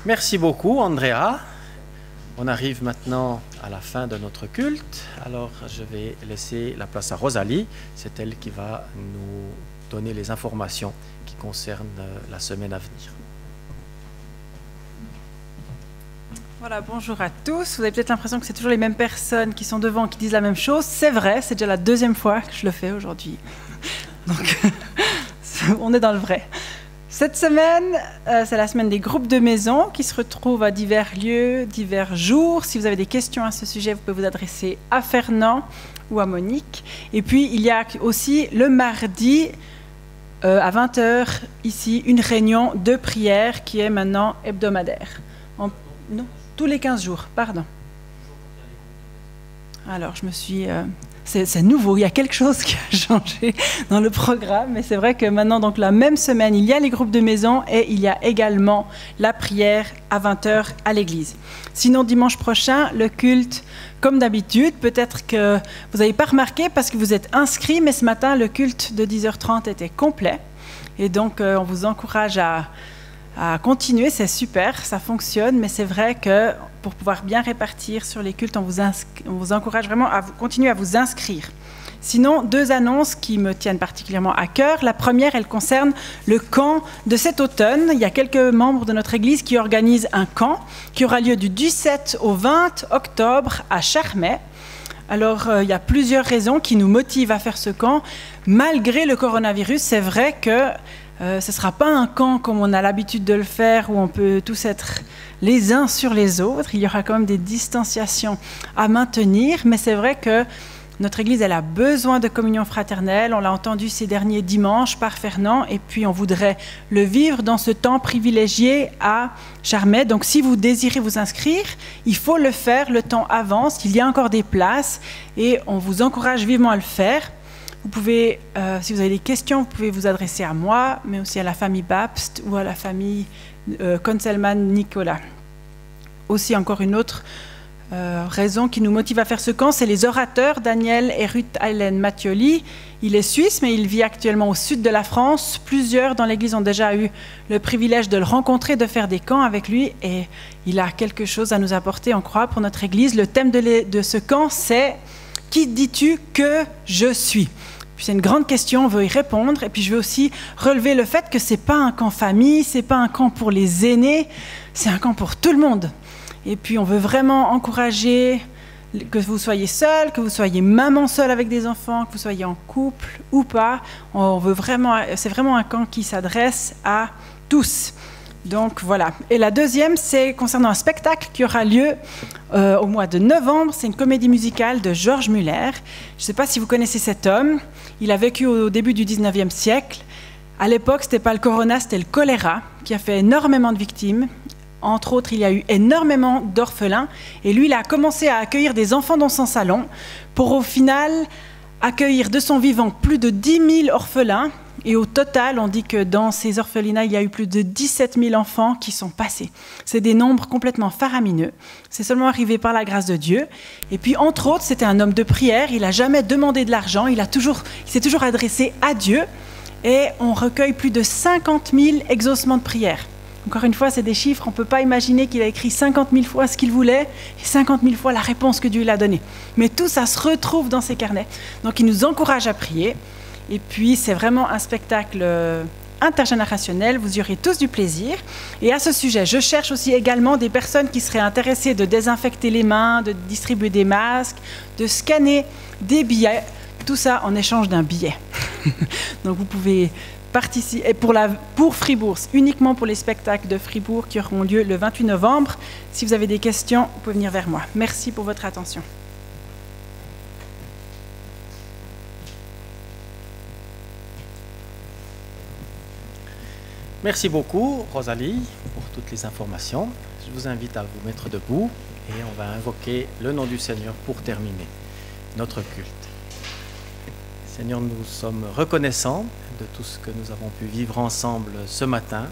Merci beaucoup, Andrea. On arrive maintenant à la fin de notre culte. Alors, je vais laisser la place à Rosalie. C'est elle qui va nous donner les informations qui concernent la semaine à venir. Voilà, bonjour à tous. Vous avez peut-être l'impression que c'est toujours les mêmes personnes qui sont devant, qui disent la même chose. C'est vrai, c'est déjà la deuxième fois que je le fais aujourd'hui. Donc, on est dans le vrai. Cette semaine, c'est la semaine des groupes de maison qui se retrouvent à divers lieux, divers jours. Si vous avez des questions à ce sujet, vous pouvez vous adresser à Fernand ou à Monique. Et puis, il y a aussi le mardi, à 20h, ici, une réunion de prière qui est maintenant hebdomadaire. Non, tous les 15 jours, pardon. Alors, je me suis... C'est nouveau, il y a quelque chose qui a changé dans le programme, mais c'est vrai que maintenant, donc la même semaine, il y a les groupes de maison et il y a également la prière à 20h à l'église. Sinon, dimanche prochain, le culte, comme d'habitude, peut-être que vous n'avez pas remarqué parce que vous êtes inscrits, mais ce matin, le culte de 10h30 était complet. Et donc, on vous encourage à continuer, c'est super, ça fonctionne, mais c'est vrai que pour pouvoir bien répartir sur les cultes, on vous encourage vraiment à continuer à vous inscrire. Sinon, deux annonces qui me tiennent particulièrement à cœur. La première, elle concerne le camp de cet automne. Il y a quelques membres de notre Église qui organisent un camp qui aura lieu du 17 au 20 octobre à Charmey. Alors, il y a plusieurs raisons qui nous motivent à faire ce camp. Malgré le coronavirus, c'est vrai que ce ne sera pas un camp comme on a l'habitude de le faire, où on peut tous être les uns sur les autres. Il y aura quand même des distanciations à maintenir, mais c'est vrai que notre Église, elle a besoin de communion fraternelle. On l'a entendu ces derniers dimanches par Fernand, et puis on voudrait le vivre dans ce temps privilégié à Charmey. Donc si vous désirez vous inscrire, il faut le faire, le temps avance, il y a encore des places, et on vous encourage vivement à le faire. Vous pouvez, si vous avez des questions, vous pouvez vous adresser à moi, mais aussi à la famille Babst ou à la famille Conselman-Nicolas. Aussi, encore une autre raison qui nous motive à faire ce camp, c'est les orateurs, Daniel et Ruth Hélène Mattioli. Il est suisse, mais il vit actuellement au sud de la France. Plusieurs dans l'Église ont déjà eu le privilège de le rencontrer, de faire des camps avec lui, et il a quelque chose à nous apporter, on croit, pour notre Église. Le thème de ce camp, c'est « Qui dis-tu que je suis ?» Puis c'est une grande question, on veut y répondre. Et puis je veux aussi relever le fait que ce n'est pas un camp famille, ce n'est pas un camp pour les aînés, c'est un camp pour tout le monde. Et puis on veut vraiment encourager que vous soyez seul, que vous soyez maman seule avec des enfants, que vous soyez en couple ou pas. C'est vraiment un camp qui s'adresse à tous. Donc voilà. Et la deuxième, c'est concernant un spectacle qui aura lieu au mois de novembre. C'est une comédie musicale de Georges Muller. Je ne sais pas si vous connaissez cet homme. Il a vécu au début du 19e siècle. À l'époque, ce n'était pas le corona, c'était le choléra qui a fait énormément de victimes. Entre autres, il y a eu énormément d'orphelins. Et lui, il a commencé à accueillir des enfants dans son salon pour au final accueillir de son vivant plus de 10 000 orphelins. Et au total, on dit que dans ces orphelinats, il y a eu plus de 17 000 enfants qui sont passés. C'est des nombres complètement faramineux. C'est seulement arrivé par la grâce de Dieu. Et puis, entre autres, c'était un homme de prière. Il n'a jamais demandé de l'argent. Il s'est toujours adressé à Dieu. Et on recueille plus de 50 000 exaucements de prière. Encore une fois, c'est des chiffres. On ne peut pas imaginer qu'il a écrit 50 000 fois ce qu'il voulait et 50 000 fois la réponse que Dieu lui a donnée. Mais tout ça se retrouve dans ses carnets. Donc, il nous encourage à prier. Et puis, c'est vraiment un spectacle intergénérationnel. Vous y aurez tous du plaisir. Et à ce sujet, je cherche aussi également des personnes qui seraient intéressées de désinfecter les mains, de distribuer des masques, de scanner des billets. Tout ça en échange d'un billet. Donc, vous pouvez participer pour Fribourg, uniquement pour les spectacles de Fribourg qui auront lieu le 28 novembre. Si vous avez des questions, vous pouvez venir vers moi. Merci pour votre attention. Merci beaucoup, Rosalie, pour toutes les informations. Je vous invite à vous mettre debout et on va invoquer le nom du Seigneur pour terminer notre culte. Seigneur, nous sommes reconnaissants de tout ce que nous avons pu vivre ensemble ce matin,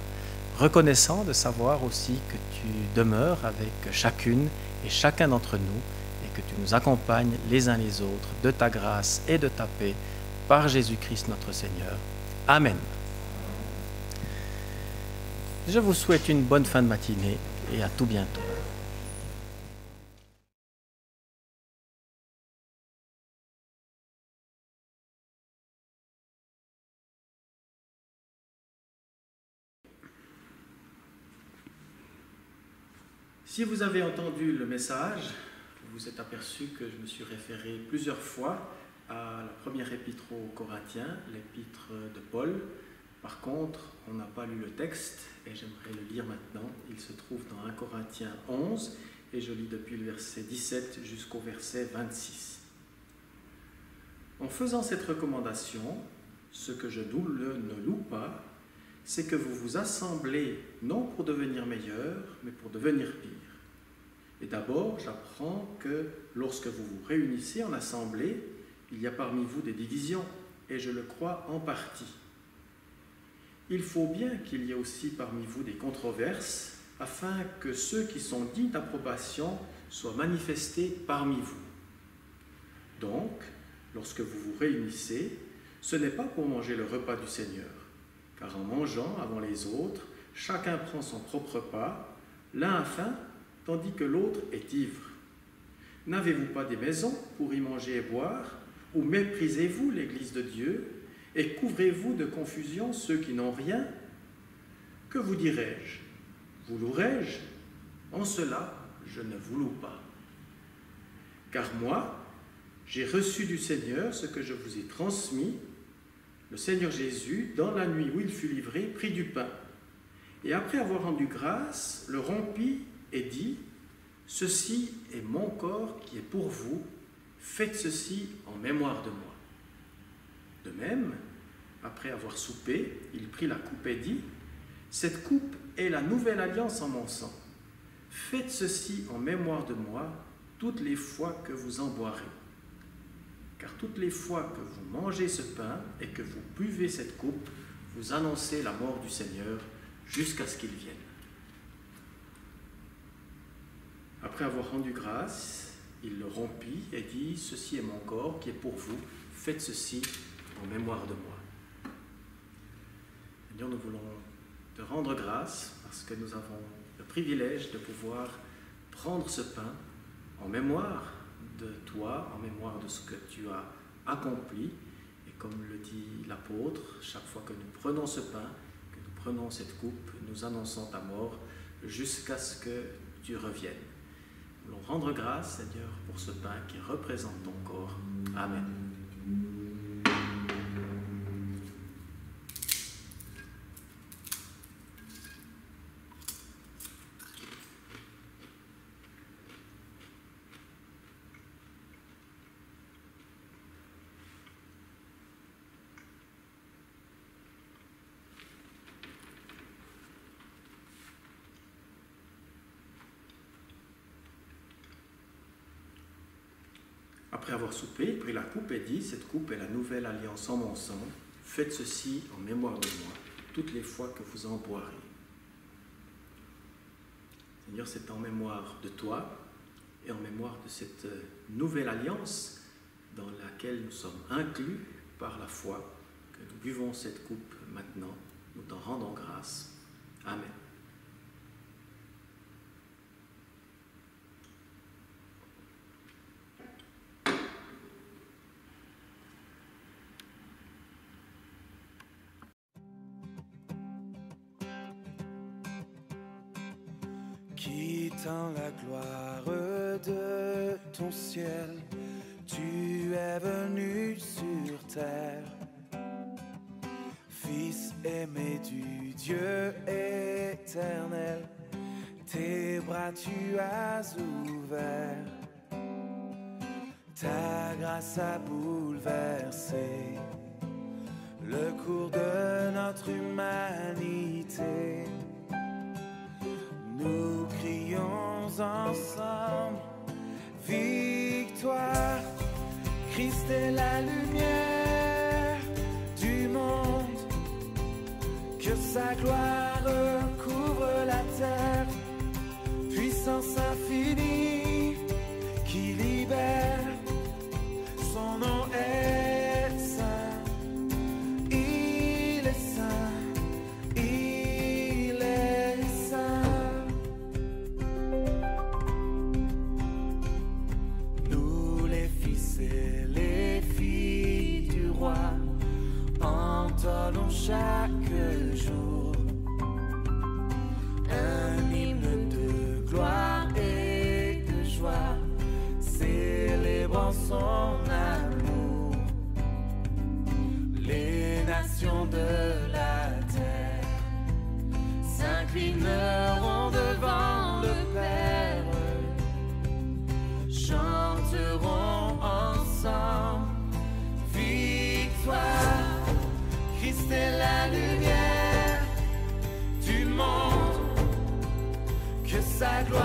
reconnaissants de savoir aussi que tu demeures avec chacune et chacun d'entre nous et que tu nous accompagnes les uns les autres de ta grâce et de ta paix par Jésus-Christ notre Seigneur. Amen. Je vous souhaite une bonne fin de matinée et à tout bientôt. Si vous avez entendu le message, vous vous êtes aperçu que je me suis référé plusieurs fois à la première épître aux Corinthiens, l'épître de Paul. Par contre, on n'a pas lu le texte et j'aimerais le lire maintenant. Il se trouve dans 1 Corinthiens 11 et je lis depuis le verset 17 jusqu'au verset 26. En faisant cette recommandation, ce que je ne loue pas, c'est que vous vous assemblez non pour devenir meilleur, mais pour devenir pire. Et d'abord, j'apprends que lorsque vous vous réunissez en assemblée, il y a parmi vous des divisions, et je le crois en partie. Il faut bien qu'il y ait aussi parmi vous des controverses, afin que ceux qui sont dignes d'approbation soient manifestés parmi vous. Donc, lorsque vous vous réunissez, ce n'est pas pour manger le repas du Seigneur, car en mangeant avant les autres, chacun prend son propre repas, l'un a faim, tandis que l'autre est ivre. N'avez-vous pas des maisons pour y manger et boire, ou méprisez-vous l'Église de Dieu, et couvrez-vous de confusion ceux qui n'ont rien? Que vous dirai-je? Vous louerai-je? En cela, je ne vous loue pas. Car moi, j'ai reçu du Seigneur ce que je vous ai transmis. Le Seigneur Jésus, dans la nuit où il fut livré, prit du pain, et après avoir rendu grâce, le rompit et dit, « Ceci est mon corps qui est pour vous, faites ceci en mémoire de moi. » De même, après avoir soupé, il prit la coupe et dit, « Cette coupe est la nouvelle alliance en mon sang. Faites ceci en mémoire de moi toutes les fois que vous en boirez. Car toutes les fois que vous mangez ce pain et que vous buvez cette coupe, vous annoncez la mort du Seigneur jusqu'à ce qu'il vienne. » Après avoir rendu grâce, il le rompit et dit, « Ceci est mon corps qui est pour vous, faites ceci en mémoire de moi. » Seigneur, nous voulons te rendre grâce parce que nous avons le privilège de pouvoir prendre ce pain en mémoire de toi, en mémoire de ce que tu as accompli. Et comme le dit l'apôtre, chaque fois que nous prenons ce pain, que nous prenons cette coupe, nous annonçons ta mort jusqu'à ce que tu reviennes. Nous voulons rendre grâce, Seigneur, pour ce pain qui représente ton corps. Amen. Après avoir soupé, il prit la coupe et dit, « Cette coupe est la nouvelle alliance en mon sang. Faites ceci en mémoire de moi, toutes les fois que vous en boirez. » Seigneur, c'est en mémoire de toi et en mémoire de cette nouvelle alliance dans laquelle nous sommes inclus par la foi que nous buvons cette coupe maintenant. Nous t'en rendons grâce. Amen. Quittant la gloire de ton ciel, tu es venu sur terre. Fils aimé du Dieu éternel, tes bras tu as ouverts. Ta grâce a bouleversé le cours de notre humanité. Nous crions ensemble, victoire, Christ est la lumière du monde, que sa gloire couvre la terre, puissance infinie qui libère, son nom est saint, il est saint, il est saint. dans son amour. Les nations de la terre s'inclineront devant le Père, chanteront ensemble. Victoire, Christ est la lumière du monde, que sa gloire